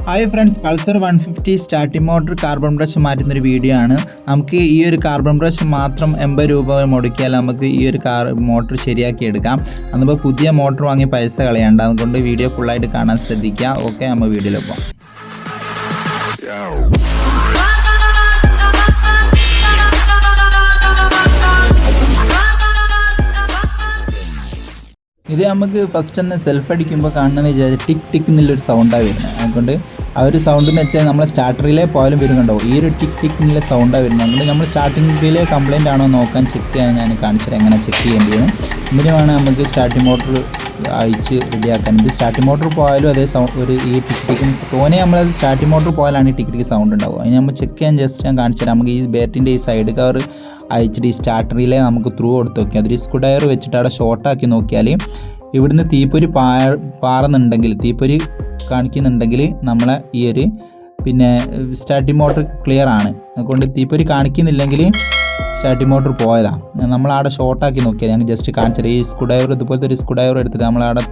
Hi friends, Pulsar 150 starting motor carbon brush മാറ്റുന്നൊരു video ആണ്. നമുക്ക് ഈ ഒരു കാർബൺ ബ്രഷ് മാത്രം 80 രൂപ മുടക്കിയാൽ നമുക്ക് ഈ ഒരു മോട്ടർ ശരിയാക്കി എടുക്കാം. അതിപ്പോൾ പുതിയ മോട്ടർ വാങ്ങി പൈസ കളയണ്ട. അതുകൊണ്ട് വീഡിയോ ഫുള്ളായിട്ട് കാണാൻ ശ്രദ്ധിക്കുക. ഓക്കെ, നമ്മൾ വീഡിയോയിൽ പോകാം. ഇത് നമുക്ക് ഫസ്റ്റ് തന്നെ സെൽഫ് അടിക്കുമ്പോൾ കാണുന്നതെന്ന് വെച്ചാൽ ടിക് ടിക്ക് എന്നുള്ളൊരു സൗണ്ടാണ് വരുന്നത്. അതുകൊണ്ട് ആ ഒരു സൗണ്ട് എന്ന് വെച്ചാൽ നമ്മൾ സ്റ്റാർട്ടറിലെ പോയാലും വരുന്നുണ്ടോ ഈ ഒരു ടിക് ടിക്ക് എന്നുള്ള സൗണ്ടാണ് വരുന്നത്. അതുകൊണ്ട് നമ്മൾ സ്റ്റാർട്ടിങ്ങിലെ കംപ്ലയിൻ്റ് ആണോ നോക്കാൻ ചെക്ക് ചെയ്യാൻ ഞാൻ കാണിച്ചത് എങ്ങനെ ചെക്ക് ചെയ്യേണ്ടത്. ഇതിന് വേണം നമുക്ക് സ്റ്റാർട്ടിംഗ് മോട്ടർ അയച്ച് റെഡിയാക്കാൻ. ഇത് സ്റ്റാർട്ടിംഗ് മോട്ടർ പോയാലും അതേ ഒരു ഈ ടിക് ടിക്ക് തോനെ നമ്മൾ സ്റ്റാർട്ടിംഗ് മോട്ടർ പോയാലാണ് ഈ ടിക് ടിക്ക് സൗണ്ട് ഉണ്ടാവുക. അതിന് നമ്മൾ ചെക്ക് ചെയ്യാൻ ജസ്റ്റ് ഞാൻ കാണിച്ചു തരാം. നമുക്ക് ഈ ബാറ്റിൻ്റെ ഈ സൈഡ് കവർ അയച്ചിട്ട് ഈ സ്റ്റാർട്ടറിലെ നമുക്ക് ത്രൂ കൊടുത്ത് നോക്കിയാൽ അതൊരു സ്ക്രൂ ഡ്രൈവർ വെച്ചിട്ട് അവിടെ ഷോർട്ടാക്കി നോക്കിയാൽ ഇവിടുന്ന് തീപ്പൊരി പാറുന്നുണ്ടെങ്കിൽ തീപ്പൊരി കാണിക്കുന്നുണ്ടെങ്കിൽ നമ്മളെ ഈ ഒരു സ്റ്റാർട്ടിംഗ് മോട്ടർ ക്ലിയർ ആണ്. അതുകൊണ്ട് തീപ്പൊരി കാണിക്കുന്നില്ലെങ്കിൽ സ്റ്റാർട്ടിംഗ് മോട്ടർ പോയതാണ്. നമ്മളവിടെ ഷോർട്ടാക്കി നോക്കിയാൽ ഞങ്ങൾ ജസ്റ്റ് കാണിച്ചത് ഈ സ്ക്രൂ ഡ്രൈവർ ഇതുപോലത്തെ ഒരു സ്ക്രൂ ഡ്രൈവർ എടുത്തിട്ട് നമ്മളവിടെ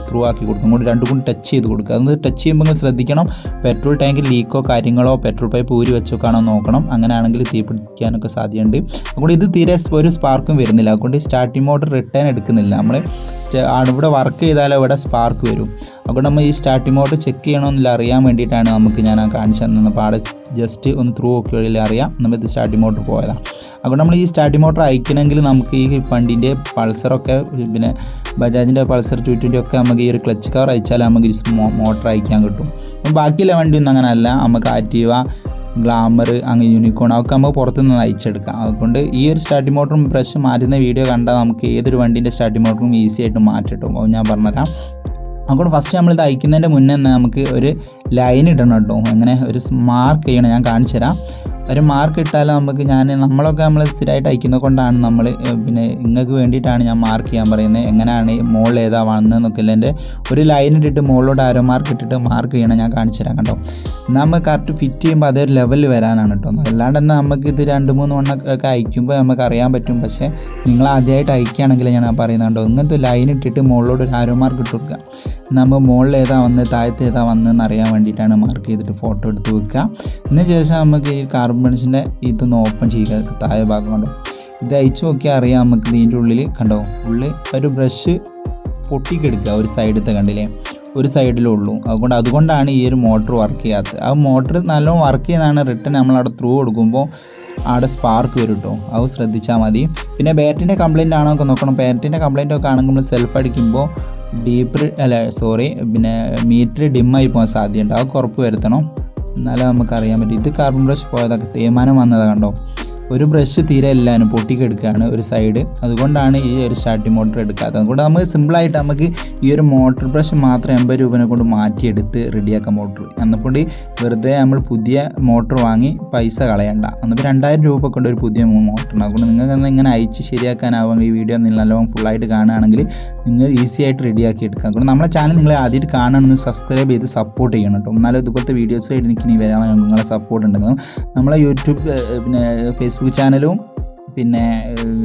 ത്രൂ ആക്കി കൊടുക്കും. അതുകൊണ്ട് രണ്ടും കൂടി ടച്ച് ചെയ്ത് കൊടുക്കുക. അത് ടച്ച് ചെയ്യുമ്പോൾ ശ്രദ്ധിക്കണം, പെട്രോൾ ടാങ്കിൽ ലീക്കോ കാര്യങ്ങളോ പെട്രോൾ പൈപ്പ് ഊരി വെച്ചോക്കാണോ നോക്കണം. അങ്ങനെയാണെങ്കിൽ തീ പിടിക്കാനൊക്കെ സാധ്യതയുണ്ട്. അതുകൊണ്ട് ഇത് തീരെ ഒരു സ്പാർക്കും വരുന്നില്ല. അതുകൊണ്ട് സ്റ്റാർട്ടിംഗ് മോട്ടർ റിട്ടേൺ എടുക്കുന്നില്ല. നമ്മൾ ഇവിടെ വർക്ക് ചെയ്താലോ ഇവിടെ സ്പാർക്ക് വരും. അതുകൊണ്ട് നമ്മൾ ഈ സ്റ്റാർട്ടിംഗ് മോട്ടർ ചെക്ക് ചെയ്യണമെന്നില്ല അറിയാൻ വേണ്ടിയിട്ടാണ് ഞാൻ കാണിച്ചു തന്നപ്പോൾ അവിടെ ജസ്റ്റ് ഒന്ന് ത്രൂ നോക്കിയാൽ അറിയാം നമ്മളിത് സ്റ്റാർട്ടിംഗ് മോട്ടർ പോയതാണ്. അതുകൊണ്ട് നമ്മൾ ഈ സ്റ്റാർട്ടിംഗ് മോട്ടർ അയക്കണമെങ്കിൽ നമുക്ക് ഈ വണ്ടീൻ്റെ പൾസറൊക്കെ ബജാജിൻ്റെ പൾസർ 220 ഒക്കെ നമുക്ക് ഈ ഒരു ക്ലച്ച് കവർ അയച്ചാൽ നമുക്ക് ഈ മോട്ടർ അയക്കാൻ കിട്ടും. അപ്പം ബാക്കിയുള്ള വണ്ടിയൊന്നും അങ്ങനെയല്ല. നമുക്ക് ആക്റ്റീവ, ഗ്ലാമർ, അങ്ങനെ യൂണിക്കോൺ അതൊക്കെ നമുക്ക് പുറത്തുനിന്ന് അയച്ചെടുക്കാം. അതുകൊണ്ട് ഈ ഒരു സ്റ്റാർട്ടിംഗ് മോട്ടറും ബ്രഷ് മാറ്റുന്ന വീഡിയോ കണ്ടാൽ നമുക്ക് ഏതൊരു വണ്ടീൻ്റെ സ്റ്റാർട്ടിംഗ് മോട്ടറും ഈസി ആയിട്ട് മാറ്റിട്ടും അത് ഞാൻ പറഞ്ഞുതരാം. അതുകൊണ്ട് ഫസ്റ്റ് നമ്മളിത് അയക്കുന്നതിൻ്റെ മുന്നേ തന്നെ നമുക്ക് ഒരു ലൈൻ ഇടണം കേട്ടോ. അങ്ങനെ ഒരു മാർക്ക് ചെയ്യണം, ഞാൻ കാണിച്ചു തരാം. ഒരു മാർക്ക് ഇട്ടാൽ നമ്മളൊക്കെ നമ്മൾ സ്ഥിരമായിട്ട് അയക്കുന്നത് കൊണ്ടാണ് നമ്മൾ നിങ്ങൾക്ക് വേണ്ടിയിട്ടാണ് ഞാൻ മാർക്ക് ചെയ്യാൻ പറയുന്നത്. എങ്ങനെയാണ് മോൾ ഏതാ വന്നതെന്നൊക്കെ ഇല്ല. എൻ്റെ ഒരു ലൈൻ ഇട്ടിട്ട് മുകളിലോട്ട് ആരോ മാർക്ക് ഇട്ടിട്ട് മാർക്ക് ചെയ്യണം, ഞാൻ കാണിച്ചു തരാം കണ്ടോ. നമ്മൾ കറക്റ്റ് ഫിറ്റ് ചെയ്യുമ്പോൾ അതൊരു ലെവലിൽ വരാനാണ് കേട്ടോ. അല്ലാണ്ട് തന്നെ നമുക്കിത് 2-3 എണ്ണമൊക്കെ അയക്കുമ്പോൾ നമുക്ക് അറിയാൻ പറ്റും. പക്ഷേ നിങ്ങൾ ആദ്യമായിട്ട് അയക്കുകയാണെങ്കിൽ ഞാൻ പറയുന്നത് കണ്ടോ, ഇങ്ങനത്തെ ലൈൻ ഇട്ടിട്ട് മുകളിലോട്ട് ഒരു ആരോ മാർക്ക് ഇട്ട് കൊടുക്കുക. നമ്മൾ മുകളിൽ ഏതാ വന്നത് താഴത്ത് ഏതാ വന്നതെന്ന് അറിയാൻ വേണ്ടിയിട്ടാണ് മാർക്ക് ചെയ്തിട്ട് ഫോട്ടോ എടുത്ത് വെക്കുക. ഇതിന് ശേഷം നമുക്ക് ഈ കാർബൺ ബ്രഷിൻ്റെ ഇതൊന്ന് ഓപ്പൺ ചെയ്യുക. താഴെ ഭാഗം കണ്ടോ, ഇത് അയച്ചു നോക്കിയാൽ അറിയാം നമുക്ക് ഇതിൻ്റെ ഉള്ളിൽ കണ്ടോ ഉള്ളിൽ ഒരു ബ്രഷ് പൊട്ടിക്കെടുക്കുക. ഒരു സൈഡത്തെ കണ്ടില്ലേ, ഒരു സൈഡിലേ ഉള്ളൂ. അതുകൊണ്ടാണ് ഈ ഒരു മോട്ടർ വർക്ക് ചെയ്യാത്തത്. ആ മോട്ടർ നല്ലോണം വർക്ക് ചെയ്യുന്നതാണ്. റിട്ടേൺ നമ്മളവിടെ ത്രൂ കൊടുക്കുമ്പോൾ അവിടെ സ്പാർക്ക് വരും കേട്ടോ. അത് ശ്രദ്ധിച്ചാൽ മതി. പിന്നെ ബാറ്ററിൻ്റെ കംപ്ലയിൻ്റ് ആണോ ഒക്കെ നോക്കണം. ബാറ്ററിൻ്റെ കംപ്ലയിൻ്റ് ഒക്കെ ആണെങ്കിൽ നമ്മൾ സെൽഫ് അടിക്കുമ്പോൾ മീറ്റർ ഡിമ്മായി പോകാൻ സാധ്യതയുണ്ട്. അത് ഉറപ്പ് വരുത്തണം, എന്നാലേ നമുക്കറിയാൻ പറ്റും. ഇത് കാർബൺ ബ്രഷ് പോയതൊക്കെ തേയ്മാനം വന്നതാണ് കണ്ടോ. ഒരു ബ്രഷ് തീരെ എല്ലാവരും പൊട്ടിക്കെടുക്കുകയാണ് ഒരു സൈഡ്. അതുകൊണ്ടാണ് ഈ ഒരു സ്റ്റാർട്ടിംഗ് മോട്ടർ എടുക്കാത്തത്. അതുകൊണ്ട് നമുക്ക് സിമ്പിളായിട്ട് നമുക്ക് ഈ ഒരു മോട്ടർ ബ്രഷ് മാത്രം 80 രൂപനെ കൊണ്ട് മാറ്റിയെടുത്ത് റെഡിയാക്കാം മോട്ടർ. എന്നുകൊണ്ട് വെറുതെ നമ്മൾ പുതിയ മോട്ടർ വാങ്ങി പൈസ കളയണ്ട. എന്നിട്ട് 2000 രൂപ കൊണ്ട് ഒരു പുതിയ മോട്ടറാണ്. അതുകൊണ്ട് നിങ്ങൾക്ക് ഇങ്ങനെ അയച്ച് ശരിയാക്കാനാവുമെങ്കിൽ ഈ വീഡിയോ നല്ലോണം ഫുള്ളായിട്ട് കാണുകയാണെങ്കിൽ നിങ്ങൾ ഈസി ആയിട്ട് റെഡിയാക്കി എടുക്കാം. അതുകൊണ്ട് നമ്മളെ ചാനൽ നിങ്ങൾ ആദ്യമായിട്ട് കാണണമെന്ന് സബ്സ്ക്രൈബ് ചെയ്ത് സപ്പോർട്ട് ചെയ്യണം കേട്ടോ. എന്നാലും ഇതുപോലത്തെ വീഡിയോസുമായിട്ട് എനിക്ക് ഇനി വരാൻ നിങ്ങളെ സപ്പോർട്ട് ഉണ്ടെങ്കിൽ നമ്മളെ യൂട്യൂബ് ഫേസ്ബുക്ക് ചാനലും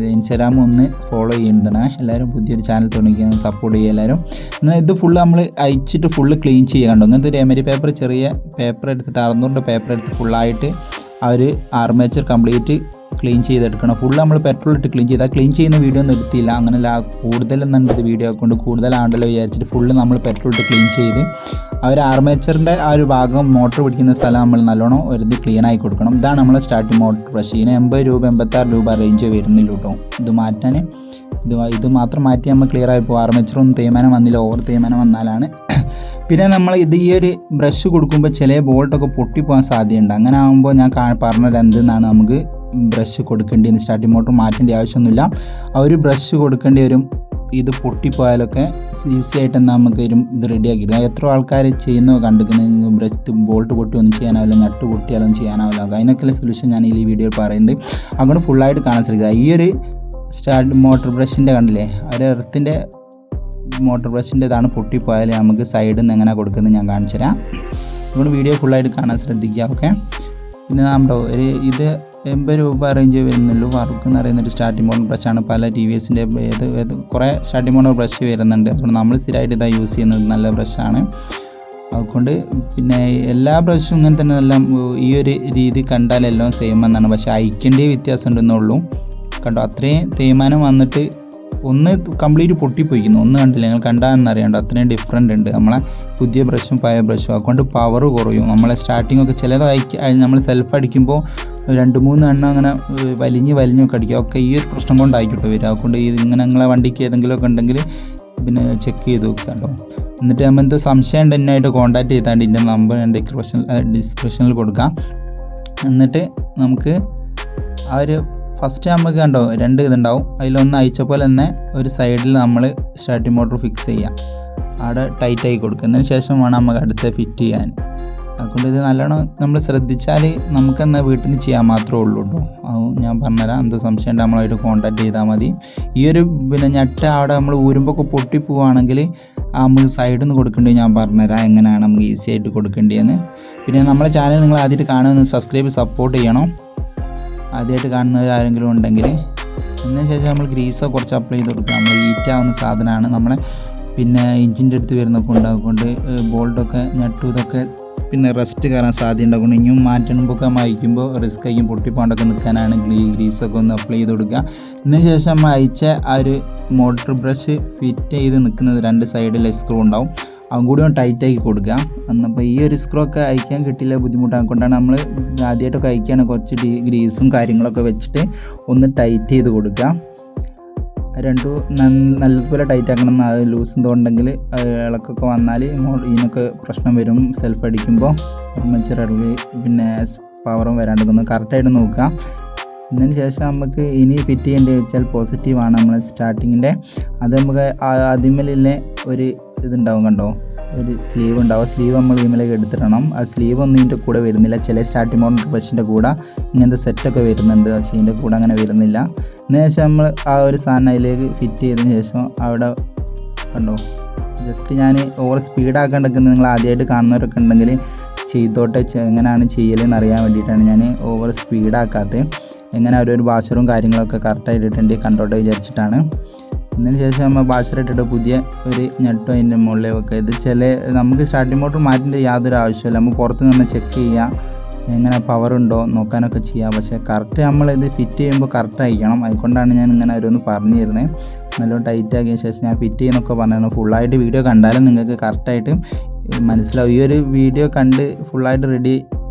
ഇൻസ്റ്റാഗ്രാമും ഒന്ന് ഫോളോ ചെയ്യുന്നതാണ്. എല്ലാവരും പുതിയൊരു ചാനൽ തുടങ്ങിക്കാൻ സപ്പോർട്ട് ചെയ്യുക എല്ലാവരും. എന്നാൽ ഇത് ഫുള്ള് നമ്മൾ അയച്ചിട്ട് ഫുള്ള് ക്ലീൻ ചെയ്യാണ്ടോ. അങ്ങനത്തെ ഒരു എമരി പേപ്പർ, ചെറിയ പേപ്പർ എടുത്തിട്ട് 600 പേപ്പർ എടുത്ത് ഫുള്ളായിട്ട് ആ ഒരു ആർമേച്ചർ കംപ്ലീറ്റ് ക്ലീൻ ചെയ്തെടുക്കണം. ഫുള്ള് നമ്മൾ പെട്രോൾ ഇട്ട് ക്ലീൻ ചെയ്താൽ ക്ലീൻ ചെയ്യുന്ന വീഡിയോ ഒന്നും എടുത്തില്ല. അങ്ങനെയല്ല, കൂടുതലെന്നുണ്ട് വീഡിയോ കൊണ്ട് കൂടുതലാണ്ടല്ലോ വിചാരിച്ചിട്ട് ഫുള്ള് നമ്മൾ പെട്രോൾ ഇട്ട് ക്ലീൻ ചെയ്ത് ആ ഒരു ആർമേച്ചറിൻ്റെ ആ ഒരു ഭാഗം മോട്ടർ പിടിക്കുന്ന സ്ഥലം നമ്മൾ നല്ലോണം ഒരു ക്ലീൻ ആയി കൊടുക്കണം. ഇതാണ് നമ്മളെ സ്റ്റാർട്ടിംഗ് മോട്ടർ ബ്രഷ്. ഇതിന് 80 രൂപ 86 രൂപ റേഞ്ച് വരുന്നില്ല കേട്ടോ. ഇത് മാറ്റാൻ ഇത് മാത്രം മാറ്റി നമ്മൾ ക്ലിയർ ആയി പോകും. ആർമേച്ചറൊന്നും തേയ്മാനം വന്നില്ല, ഓവർ തേയ്മാനം വന്നാലാണ്. പിന്നെ നമ്മൾ ഈ ഒരു ബ്രഷ് കൊടുക്കുമ്പോൾ ചില ബോൾട്ടൊക്കെ പൊട്ടിപ്പോകാൻ സാധ്യതയുണ്ട്. അങ്ങനെ ആകുമ്പോൾ ഞാൻ പറഞ്ഞത് എന്തെന്നാണ് നമുക്ക് ബ്രഷ് കൊടുക്കേണ്ടത്. സ്റ്റാർട്ടിംഗ് മോട്ടർ മാറ്റേണ്ട ആവശ്യമൊന്നുമില്ല. ആ ഒരു ബ്രഷ് കൊടുക്കേണ്ടി വരും. ഇത് പൊട്ടിപ്പോയാലൊക്കെ ഈസി ആയിട്ട് തന്നെ നമുക്ക് ഇത് റെഡിയാക്കിയിടുക. എത്ര ആൾക്കാർ ചെയ്യുന്നത് കണ്ടിരിക്കുന്നത്. ബ്രഷ് ബോൾട്ട് പൊട്ടി ഒന്നും ചെയ്യാനാവില്ല, നട്ട് പൊട്ടിയാലൊന്നും ചെയ്യാനാവില്ല. അതിനൊക്കെയുള്ള സൊല്യൂഷൻ ഞാൻ ഈ വീഡിയോയിൽ പറയുന്നുണ്ട്. അതുകൊണ്ട് ഫുള്ളായിട്ട് കാണാൻ ശ്രമിക്കുക. ഈ ഒരു മോട്ടർ ബ്രഷിൻ്റെ കണ്ടില്ലേ, ഒരു എർത്തിൻ്റെ മോട്ടർ ബ്രഷിൻ്റെ ഇതാണ് പൊട്ടിപ്പോയാൽ നമുക്ക് സൈഡിൽ നിന്ന് എങ്ങനെ കൊടുക്കുന്നത് ഞാൻ കാണിച്ചു തരാം. അതുകൊണ്ട് വീഡിയോ ഫുള്ളായിട്ട് കാണാൻ ശ്രദ്ധിക്കുക. ഓക്കെ, പിന്നെ നമ്മുടെ ഇത് 80 രൂപ റേഞ്ച് വരുന്നുള്ളൂ. വർക്ക് എന്ന് പറയുന്നൊരു സ്റ്റാർട്ടിംഗ് മോഡൽ ബ്രഷാണ്. പല TVSൻ്റെ കുറേ സ്റ്റാർട്ടിംഗ് മോഡൽ ബ്രഷ് വരുന്നുണ്ട്. അതുകൊണ്ട് നമ്മൾ സ്ഥിരമായിട്ട് ഇതാ യൂസ് ചെയ്യുന്നത് നല്ല ബ്രഷാണ്. അതുകൊണ്ട് പിന്നെ എല്ലാ ബ്രഷും ഇങ്ങനെ തന്നെ എല്ലാം ഈ ഒരു രീതി കണ്ടാലെല്ലാം സെയിം എന്നാണ്. പക്ഷേ അയക്കേണ്ട വ്യത്യാസം ഉണ്ടെന്നുള്ളൂ. കണ്ടോ, അത്രയും തേയ്മാനം വന്നിട്ട് ഒന്ന് കംപ്ലീറ്റ് പൊട്ടിപ്പോയിക്കുന്നു. ഒന്ന് കണ്ടില്ല, നിങ്ങൾ കണ്ടാന്നറിയാണ്ടോ, അത്രയും ഡിഫറെൻ്റ് ഉണ്ട് നമ്മളെ പുതിയ ബ്രഷും പഴയ ബ്രഷും. അതുകൊണ്ട് പവർ കുറയും. നമ്മളെ സ്റ്റാർട്ടിങ്ങൊക്കെ ചിലത് നമ്മൾ സെൽഫ് അടിക്കുമ്പോൾ 2-3 എണ്ണം അങ്ങനെ വലിഞ്ഞൊക്കെ അടിക്കുക. ഒക്കെ ഈ ഒരു പ്രശ്നം കൊണ്ടായിക്കോട്ടെ വരിക. അതുകൊണ്ട് ഇങ്ങനെ നിങ്ങളെ വണ്ടിക്ക് ഏതെങ്കിലുമൊക്കെ ഉണ്ടെങ്കിൽ പിന്നെ ചെക്ക് ചെയ്ത് നോക്കുക കേട്ടോ. എന്നിട്ട് നമ്മൾ എന്തോ സംശയം ഉണ്ട് എന്നുമായിട്ട് കോൺടാക്ട് ചെയ്താണ്ട് ഇതിൻ്റെ നമ്പർ ഞാൻ ഡിസ്ക്രിപ്ഷനിൽ കൊടുക്കാം. എന്നിട്ട് നമുക്ക് ആ ഒരു ഫസ്റ്റ് നമുക്ക് കണ്ടോ 2 ഇതുണ്ടാവും. അതിലൊന്ന് അയച്ച പോലെ തന്നെ ഒരു സൈഡിൽ നമ്മൾ സ്റ്റാർട്ടിംഗ് മോട്ടർ ഫിക്സ് ചെയ്യാം. അവിടെ ടൈറ്റായി കൊടുക്കുന്നതിന് ശേഷം വേണം നമുക്ക് അടുത്ത് ഫിറ്റ് ചെയ്യാൻ. അതുകൊണ്ട് ഇത് നല്ലോണം നമ്മൾ ശ്രദ്ധിച്ചാൽ നമുക്കെന്നാൽ വീട്ടിൽ നിന്ന് ചെയ്യാൻ മാത്രമേ ഉള്ളൂ കേട്ടോ. അത് ഞാൻ പറഞ്ഞുതരാം. എന്തോ സംശയം ഉണ്ട് നമ്മളായിട്ട് കോൺടാക്ട് ചെയ്താൽ മതി. ഈ ഒരു പിന്നെ ഞെട്ട അവിടെ നമ്മൾ ഊരുമ്പോൾ ഒക്കെ പൊട്ടിപ്പോവുകയാണെങ്കിൽ നമുക്ക് സൈഡിൽ നിന്ന് കൊടുക്കേണ്ടത് ഞാൻ പറഞ്ഞുതരാം എങ്ങനെയാണ് നമുക്ക് ഈസി ആയിട്ട് കൊടുക്കേണ്ടതെന്ന്. പിന്നെ നമ്മളെ ചാനൽ നിങ്ങൾ ആദ്യമായിട്ട് കാണുമെന്ന് സബ്സ്ക്രൈബ് സപ്പോർട്ട് ചെയ്യണം. ആദ്യമായിട്ട് കാണുന്നവർ ആരെങ്കിലും ഉണ്ടെങ്കിൽ. അതിന് ശേഷം നമ്മൾ ഗ്രീസോ കുറച്ച് അപ്ലൈ ചെയ്ത് കൊടുക്കുക. നമ്മൾ ഹീറ്റാവുന്ന സാധനമാണ് നമ്മളെ പിന്നെ എഞ്ചിൻ്റെ അടുത്ത് വരുന്നൊക്കെ ഉണ്ടാകൊണ്ട് ബോൾട്ടൊക്കെ ഞെട്ടും ഇതൊക്കെ പിന്നെ റസ്റ്റ് കയറാൻ സാധ്യത ഉണ്ടാകുന്നു. ഇനിയും മാറ്റുമ്പോഴൊക്കെ അയക്കുമ്പോൾ റിസ്ക് ആയിരിക്കും, പൊട്ടിപ്പോണ്ടൊക്കെ നിൽക്കാനാണ് ഗ്രീസൊക്കെ ഒന്ന് അപ്ലൈ ചെയ്ത് കൊടുക്കുക. ഇതിന് ശേഷം നമ്മൾ അയച്ച ആ ഒരു മോട്ടർ ബ്രഷ് ഫിറ്റ് ചെയ്ത് നിൽക്കുന്നത് 2 സൈഡിൽ സ്ക്രൂ ഉണ്ടാവും. അതും കൂടി ഒന്ന് ടൈറ്റാക്കി കൊടുക്കുക. എന്നപ്പോൾ ഈ ഒരു സ്ക്രൂ ഒക്കെ അയക്കാൻ കിട്ടില്ല, ബുദ്ധിമുട്ടാണ്. കൊണ്ടാണ് നമ്മൾ ആദ്യമായിട്ടൊക്കെ അയക്കുകയാണ് കുറച്ച് ഗ്രീസും കാര്യങ്ങളൊക്കെ വെച്ചിട്ട് ഒന്ന് ടൈറ്റ് ചെയ്ത് കൊടുക്കുക. 2 നല്ലതുപോലെ ടൈറ്റ് ആക്കണം. അത് ലൂസ് തോന്നുണ്ടെങ്കിൽ ഇളക്കൊക്കെ വന്നാൽ ഇതിനൊക്കെ പ്രശ്നം വരും. സെൽഫ് അടിക്കുമ്പോൾ ചെറിയ പിന്നെ പവറും വരാണ്ടിരിക്കുന്നത് കറക്റ്റായിട്ട് നോക്കുക. ഇതിന് ശേഷം നമുക്ക് ഇനി ഫിറ്റ് ചെയ്യേണ്ടത് വെച്ചാൽ പോസിറ്റീവാണ് നമ്മൾ സ്റ്റാർട്ടിങ്ങിൻ്റെ. അത് നമുക്ക് അതിമേലെ ഒരു ഇതുണ്ടാവും കണ്ടോ, ഒരു സ്ലീവ് ഉണ്ടാവും. സ്ലീവ് നമ്മൾ ഇതിലേക്ക് എടുത്തിടണം. ആ സ്ലീവ് ഒന്നും ഇതിൻ്റെ കൂടെ വരുന്നില്ല. ചില സ്റ്റാർട്ടിംഗ് മോഡൽ ബ്രഷിൻ്റെ കൂടെ ഇങ്ങനത്തെ സെറ്റൊക്കെ വരുന്നുണ്ട്, പക്ഷേ ഇതിൻ്റെ കൂടെ അങ്ങനെ വരുന്നില്ല. അതിന് ശേഷം നമ്മൾ ആ ഒരു സാധനം അതിലേക്ക് ഫിറ്റ് ചെയ്തതിന് ശേഷം അവിടെ കണ്ടോ, ജസ്റ്റ് ഞാൻ ഓവർ സ്പീഡാക്കേണ്ടത് നിങ്ങൾ ആദ്യമായിട്ട് കാണുന്നവരൊക്കെ ഉണ്ടെങ്കിൽ ചെയ്തോട്ടെ, എങ്ങനെയാണ് ചെയ്യലെന്ന് അറിയാൻ വേണ്ടിയിട്ടാണ് ഞാൻ ഓവർ സ്പീഡാക്കാത്തത്. എങ്ങനെ ഒരു ബാഷറും കാര്യങ്ങളൊക്കെ കറക്റ്റായിട്ട് ഇട്ടിട്ടുണ്ട് കണ്ടോട്ടെ വിചാരിച്ചിട്ടാണ്. അതിന് ശേഷം നമ്മൾ ബാഷർ ഇട്ടിട്ട് പുതിയ ഒരു ഞെട്ടോ അതിൻ്റെ മുകളിൽ വെക്കുക. ഇത് നമുക്ക് സ്റ്റാർട്ടിംഗ് മോട്ടർ മാറ്റിൻ്റെ യാതൊരു ആവശ്യമില്ല. നമ്മൾ പുറത്ത് നിന്ന് ചെക്ക് ചെയ്യാം, എങ്ങനെ പവർ ഉണ്ടോ നോക്കാനൊക്കെ ചെയ്യാം. പക്ഷേ കറക്റ്റ് നമ്മളിത് ഫിറ്റ് ചെയ്യുമ്പോൾ കറക്റ്റ് ആയിരിക്കണം. അതുകൊണ്ടാണ് ഞാൻ ഇങ്ങനെ ഓരോന്ന് പറഞ്ഞു തരുന്നത്. നല്ലോണം ടൈറ്റ് ആക്കിയ ശേഷം ഞാൻ ഫിറ്റ് ചെയ്യുന്നൊക്കെ പറഞ്ഞു. ഫുള്ളായിട്ട് വീഡിയോ കണ്ടാലും നിങ്ങൾക്ക് കറക്റ്റായിട്ട് മനസ്സിലാവും. ഈ ഒരു വീഡിയോ കണ്ട് ഫുള്ളായിട്ട് റെഡി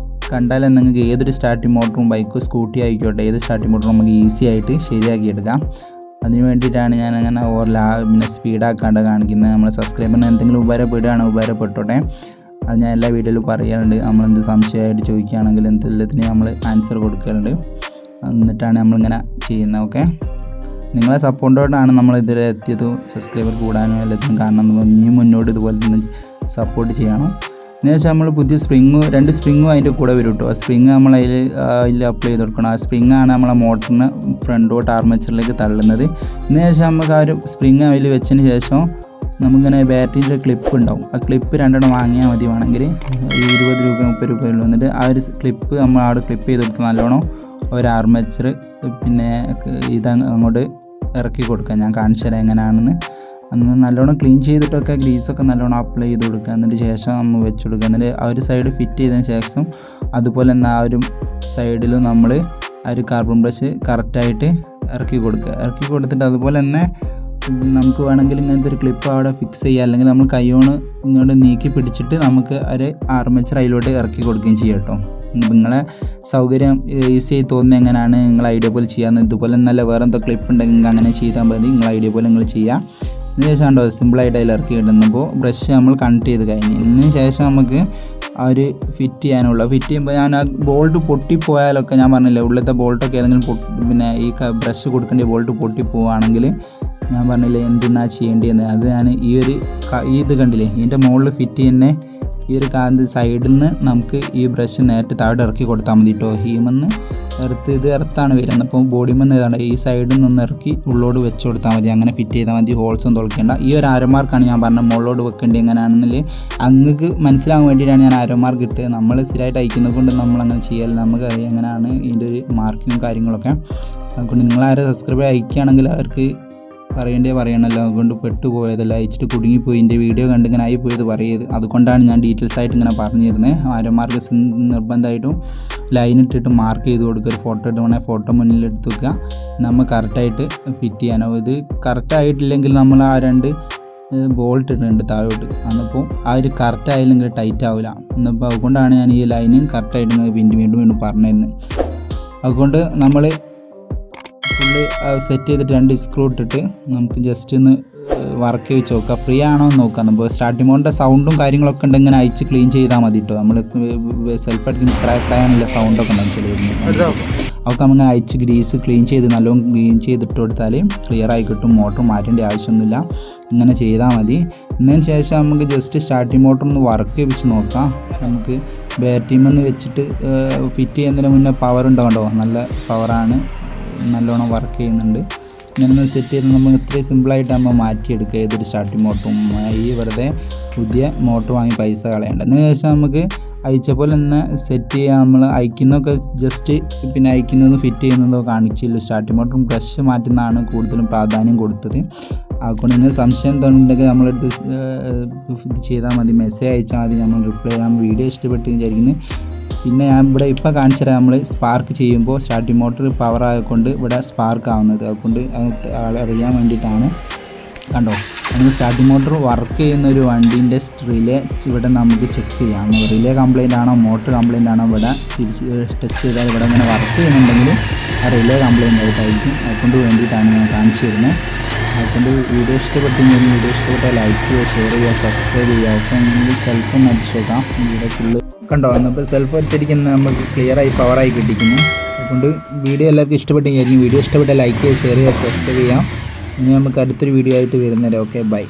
കണ്ടാലും നിങ്ങൾക്ക് ഏതൊരു സ്റ്റാർട്ടിംഗ് മോട്ടറും ബൈക്കോ സ്കൂട്ടി ആയിക്കോട്ടെ ഏത് സ്റ്റാർട്ടിംഗ് മോട്ടറും നമുക്ക് ഈസി ആയിട്ട് ശരിയാക്കിയെടുക്കാം. അതിന് വേണ്ടിയിട്ടാണ് ഞാൻ അങ്ങനെ പിന്നെ സ്പീഡാക്കാണ്ട് കാണിക്കുന്നത്. നമ്മൾ സബ്സ്ക്രൈബറിന് എന്തെങ്കിലും ഉപകാരപ്പെട്ടോട്ടെ. അത് ഞാൻ എല്ലാ വീഡിയോയിലും പറയാറുണ്ട്. നമ്മളെന്ത് സംശയമായിട്ട് ചോദിക്കുകയാണെങ്കിൽ എന്തെല്ലാത്തിനും നമ്മൾ ആൻസർ കൊടുക്കാറുണ്ട്. എന്നിട്ടാണ് നമ്മളിങ്ങനെ ചെയ്യുന്നത്. ഓക്കെ, നിങ്ങളെ സപ്പോർട്ടോടാണ് നമ്മൾ ഇതുവരെ എത്തിയതും സബ്സ്ക്രൈബർ കൂടാനും എല്ലാത്തിനും കാരണം. ഇനിയും മുന്നോട്ട് ഇതുപോലെ തന്നെ സപ്പോർട്ട് ചെയ്യണം. എന്നുവെച്ചാൽ നമ്മൾ പുതിയ 2 സ്പ്രിങ്ങും അതിൻ്റെ കൂടെ വരും കേട്ടോ. ആ സ്പ്രിങ് നമ്മൾ അതിൽ അപ്ലൈ ചെയ്ത് കൊടുക്കണം. ആ സ്പ്രിങ്ങാണ് നമ്മളെ മോട്ടറിന് ഫ്രണ്ടോട്ട് ആർമേച്ചറിലേക്ക് തള്ളുന്നത്. എന്നുവെച്ചാൽ നമുക്ക് ആ ഒരു സ്പ്രിങ് അതിൽ വെച്ചതിന് ശേഷം നമുക്കിങ്ങനെ ബാറ്ററിൻ്റെ ക്ലിപ്പ് ഉണ്ടാവും. ആ ക്ലിപ്പ് 2 വാങ്ങിയാൽ മതി. വേണമെങ്കിൽ 20 രൂപ 30 രൂപയിൽ വന്നിട്ട് ആ ഒരു ക്ലിപ്പ് നമ്മൾ അവിടെ ക്ലിപ്പ് ചെയ്ത് കൊടുത്ത് നല്ലോണം ഒരു ആർമേച്ചർ പിന്നെ അങ്ങോട്ട് ഇറക്കി കൊടുക്കുക. ഞാൻ കാണിച്ചു തരാം എങ്ങനെയാണെന്ന്. അന്ന് നല്ലോണം ക്ലീൻ ചെയ്തിട്ടൊക്കെ ഗ്രീസൊക്കെ നല്ലോണം അപ്ലൈ ചെയ്ത് കൊടുക്കുക. എന്നിട്ട് ശേഷം നമ്മൾ വെച്ച് കൊടുക്കുക. എന്നിട്ട് ആ ഒരു സൈഡ് ഫിറ്റ് ചെയ്തതിന് ശേഷം അതുപോലെ തന്നെ ആ ഒരു സൈഡിലും നമ്മൾ ആ ഒരു കാർബൺ ബ്രഷ് കറക്റ്റായിട്ട് ഇറക്കി കൊടുത്തിട്ട് അതുപോലെ തന്നെ നമുക്ക് വേണമെങ്കിൽ ഇങ്ങനത്തെ ഒരു ക്ലിപ്പ് അവിടെ ഫിക്സ് ചെയ്യുക. അല്ലെങ്കിൽ നമ്മൾ കൈകൊണ്ട് ഇങ്ങോട്ട് നീക്കി പിടിച്ചിട്ട് നമുക്ക് ഒരു ആർമേച്ചർ അതിലോട്ട് ഇറക്കി കൊടുക്കുകയും ചെയ്യാം കേട്ടോ. നിങ്ങളെ സൗകര്യം ഈസിയായി തോന്നുന്നത് എങ്ങനെയാണ് നിങ്ങൾ ഐഡിയ പോലെ ചെയ്യാമെന്ന്. ഇതുപോലെ നല്ല വേറെ എന്തോ ക്ലിപ്പ് ഉണ്ടെങ്കിൽ അങ്ങനെ ചെയ്താൽ മതി. നിങ്ങൾ ഐഡിയ പോലെ നിങ്ങൾ ചെയ്യുക. ഇതിന് ശേഷം ഉണ്ടോ സിമ്പിളായിട്ട് അതിൽ ഇറക്കി ഇടുന്നപ്പോൾ ബ്രഷ് നമ്മൾ കണക്ട് ചെയ്ത് കഴിഞ്ഞ് ഇതിന് ശേഷം നമുക്ക് ആ ഒരു ഫിറ്റ് ചെയ്യുമ്പോൾ ഞാൻ ആ ബോൾട്ട് പൊട്ടിപ്പോയാലൊക്കെ ഞാൻ പറഞ്ഞില്ലേ ഉള്ളിലത്തെ ബോൾട്ടൊക്കെ ഏതെങ്കിലും പിന്നെ ഈ ബ്രഷ് കൊടുക്കേണ്ട ബോൾട്ട് പൊട്ടിപ്പോവുകയാണെങ്കിൽ ഞാൻ പറഞ്ഞില്ലേ എന്തിനാ ചെയ്യേണ്ടതെന്ന്. അത് ഞാൻ ഇത് കണ്ടില്ലേ ഇതിൻ്റെ മുകളിൽ ഫിറ്റ് ചെയ്യുന്ന ഈ ഒരു സൈഡിൽ നിന്ന് നമുക്ക് ഈ ബ്രഷ് നേരത്തെ താഴെ ഇറക്കി കൊടുത്താൽ മതി കേട്ടോ. ഹീമെന്ന് എർത്താണ് വരുന്നത്. അപ്പോൾ ബോഡിമെന്ന് ഏതാണ് ഈ സൈഡിൽ നിന്ന് ഇറക്കി ഉള്ളോട് വെച്ച് കൊടുത്താൽ മതി. അങ്ങനെ ഫിറ്റ് ചെയ്താൽ മതി. ഹോൾസൊന്നും തുളയ്ക്കേണ്ട. ഈ ഒരു അരമാർക്കാണ് ഞാൻ പറഞ്ഞത് മുകളിലോട് വെക്കേണ്ടത് എങ്ങനെയാണെന്നില്ലേ അങ്ങക്ക് മനസ്സിലാകാൻ വേണ്ടിയിട്ടാണ് ഞാൻ അരമാർക്ക് ഇട്ട്. നമ്മൾ സ്ഥിരമായിട്ട് അയക്കുന്നത് കൊണ്ട് നമ്മളങ്ങനെ ചെയ്യാൻ നമുക്കറിയാം എങ്ങനെയാണ് ഇതിൻ്റെ ഒരു മാർക്കിനും കാര്യങ്ങളൊക്കെ. അതുകൊണ്ട് നിങ്ങളാരും സബ്സ്ക്രൈബ് അയക്കുകയാണെങ്കിൽ അവർക്ക് പറയണമല്ലോ, അതുകൊണ്ട് പെട്ടുപോയതല്ല, അയച്ചിട്ട് കുടുങ്ങിപ്പോയി, എൻ്റെ വീഡിയോ കണ്ട് ഇങ്ങനെ ആയിപ്പോയത് പറയത്. അതുകൊണ്ടാണ് ഞാൻ ഡീറ്റെയിൽസ് ആയിട്ട് ഇങ്ങനെ പറഞ്ഞിരുന്നത്. ആരോമാർക്ക് നിർബന്ധമായിട്ടും ലൈൻ ഇട്ടിട്ട് മാർക്ക് ചെയ്ത് കൊടുക്കുക. ഒരു ഫോട്ടോ ഇട്ട് ഫോട്ടോ മുന്നിലെടുത്ത് വെക്കുക, നമ്മൾ കറക്റ്റായിട്ട് ഫിറ്റ് ചെയ്യാനോ. ഇത് കറക്റ്റായിട്ടില്ലെങ്കിൽ നമ്മൾ ആ 2 ബോൾട്ട് ഇട്ടിട്ടുണ്ട് താഴോട്ട്, അന്നപ്പോൾ ആ ഒരു കറക്റ്റ് ആയില്ലെങ്കിൽ ടൈറ്റ് ആവില്ല. എന്നപ്പോൾ അതുകൊണ്ടാണ് ഞാൻ ഈ ലൈനും കറക്റ്റായിട്ട് വീണ്ടും പറഞ്ഞിരുന്നത്. അതുകൊണ്ട് നമ്മൾ ഫുള്ള് സെറ്റ് ചെയ്തിട്ട് 2 സ്ക്രൂ ഇട്ടിട്ട് നമുക്ക് ജസ്റ്റ് ഒന്ന് വർക്ക് വെച്ച് നോക്കാം, ഫ്രീ ആണോ എന്ന് നോക്കാം. നമ്മൾ സ്റ്റാർട്ടിംഗ് മോഡിൻ്റെ സൗണ്ടും കാര്യങ്ങളൊക്കെ ഉണ്ട്, ഇങ്ങനെ അയച്ച് ക്ലീൻ ചെയ്താൽ മതി കേട്ടോ. നമ്മൾ സെൽഫ് അടിക്കുന്ന ക്രാക്കാനുള്ള സൗണ്ടൊക്കെ ഉണ്ടാകും ചില അതൊക്കെ നമ്മൾ അയച്ച് ഗ്രീസ് ക്ലീൻ ചെയ്ത് നല്ലോണം ക്ലീൻ ചെയ്തിട്ട് കൊടുത്താൽ ക്ലിയർ ആയി കിട്ടും. മോട്ടർ മാറ്റേണ്ട ആവശ്യമൊന്നുമില്ല, ഇങ്ങനെ ചെയ്താൽ മതി. എന്നതിന് ശേഷം നമുക്ക് ജസ്റ്റ് സ്റ്റാർട്ടിംഗ് മോട്ടർ ഒന്ന് വർക്ക് വെച്ച് നോക്കാം. നമുക്ക് ബാറ്ററിമെന്ന് വെച്ചിട്ട് ഫിറ്റ് ചെയ്യുന്നതിന് മുന്നേ പവർ ഉണ്ടാകണ്ടോ, നല്ല പവറാണ്, നല്ലോണം വർക്ക് ചെയ്യുന്നുണ്ട്. ഇങ്ങനെ സെറ്റ് ചെയ്ത് നമ്മൾ ഇത്രയും സിമ്പിളായിട്ട് നമ്മൾ മാറ്റിയെടുക്കുക ഏതൊരു സ്റ്റാർട്ടിംഗ് മോട്ടറും. ഈ വെറുതെ പുതിയ മോട്ടർ വാങ്ങി പൈസ കളയേണ്ട. അതിന് ശേഷം നമുക്ക് അയച്ച പോലെ തന്നെ സെറ്റ് ചെയ്യാം. നമ്മൾ അയക്കുന്നതൊക്കെ ജസ്റ്റ് പിന്നെ അയക്കുന്നതും ഫിറ്റ് ചെയ്യുന്നതോ കാണിച്ചില്ല. സ്റ്റാർട്ടിംഗ് മോട്ടറും ബ്രഷ് മാറ്റുന്നതാണ് കൂടുതലും പ്രാധാന്യം കൊടുത്തത്. അതുകൊണ്ട് നിങ്ങൾ സംശയം തോന്നുന്നുണ്ടെങ്കിൽ നമ്മളെടുത്ത് ഇത് ചെയ്താൽ മതി, മെസ്സേജ് അയച്ചാൽ മതി, നമ്മൾ റിപ്ലൈ ചെയ്യാം. വീഡിയോ ഇഷ്ടപ്പെട്ട് വിചാരിക്കുന്നു. പിന്നെ ഞാൻ ഇവിടെ ഇപ്പോൾ കാണിച്ചു തരാം, നമ്മൾ സ്പാർക്ക് ചെയ്യുമ്പോൾ സ്റ്റാർട്ടിംഗ് മോട്ടർ പവർ ആയതുകൊണ്ട് ഇവിടെ സ്പാർക്ക് ആവുന്നത്. അതുകൊണ്ട് അറിയാൻ വേണ്ടിയിട്ടാണ്. കണ്ടോ, നമുക്ക് സ്റ്റാർട്ടിംഗ് മോട്ടർ വർക്ക് ചെയ്യുന്ന ഒരു വണ്ടീൻ്റെ റിലേ ഇവിടെ നമുക്ക് ചെക്ക് ചെയ്യാം. റിലേ കംപ്ലൈൻ്റ് ആണോ മോട്ടർ കംപ്ലൈൻ്റ് ആണോ, ഇവിടെ തിരിച്ച് ടച്ച് ചെയ്താൽ ഇവിടെ ഇങ്ങനെ വർക്ക് ചെയ്യുന്നുണ്ടെങ്കിൽ ആ റിലേ കംപ്ലൈൻ്റ് ആയിട്ടായിരിക്കും. അതുകൊണ്ട് വേണ്ടിയിട്ടാണ് ഞാൻ കാണിച്ചു തരുന്നത്. അതുകൊണ്ട് വീഡിയോ ഇഷ്ടപ്പെട്ടെങ്കിൽ വീഡിയോ ഇഷ്ടപ്പെട്ടാൽ ലൈക്ക് ചെയ്യുക, ഷെയർ ചെയ്യുക, സബ്സ്ക്രൈബ് ചെയ്യുക. അപ്പോൾ നിങ്ങൾ സെൽഫ് ഒന്ന് അടിച്ചു നോക്കാം. ഇവിടെ ഫുള്ള് കണ്ടോ, എന്നപ്പോൾ സെൽഫ് അടിച്ചിരിക്കുന്ന നമുക്ക് ക്ലിയറായി പവറായി കിട്ടിക്കുന്നു. അതുകൊണ്ട് വീഡിയോ എല്ലാവർക്കും ഇഷ്ടപ്പെട്ടെങ്കിൽ വീഡിയോ ഇഷ്ടപ്പെട്ടാൽ ലൈക്ക് ചെയ്യുക, ഷെയർ ചെയ്യുക, സബ്സ്ക്രൈബ് ചെയ്യാം. ഇനി നമുക്ക് അടുത്തൊരു വീഡിയോ ആയിട്ട് വരുന്നേരം. Okay, by.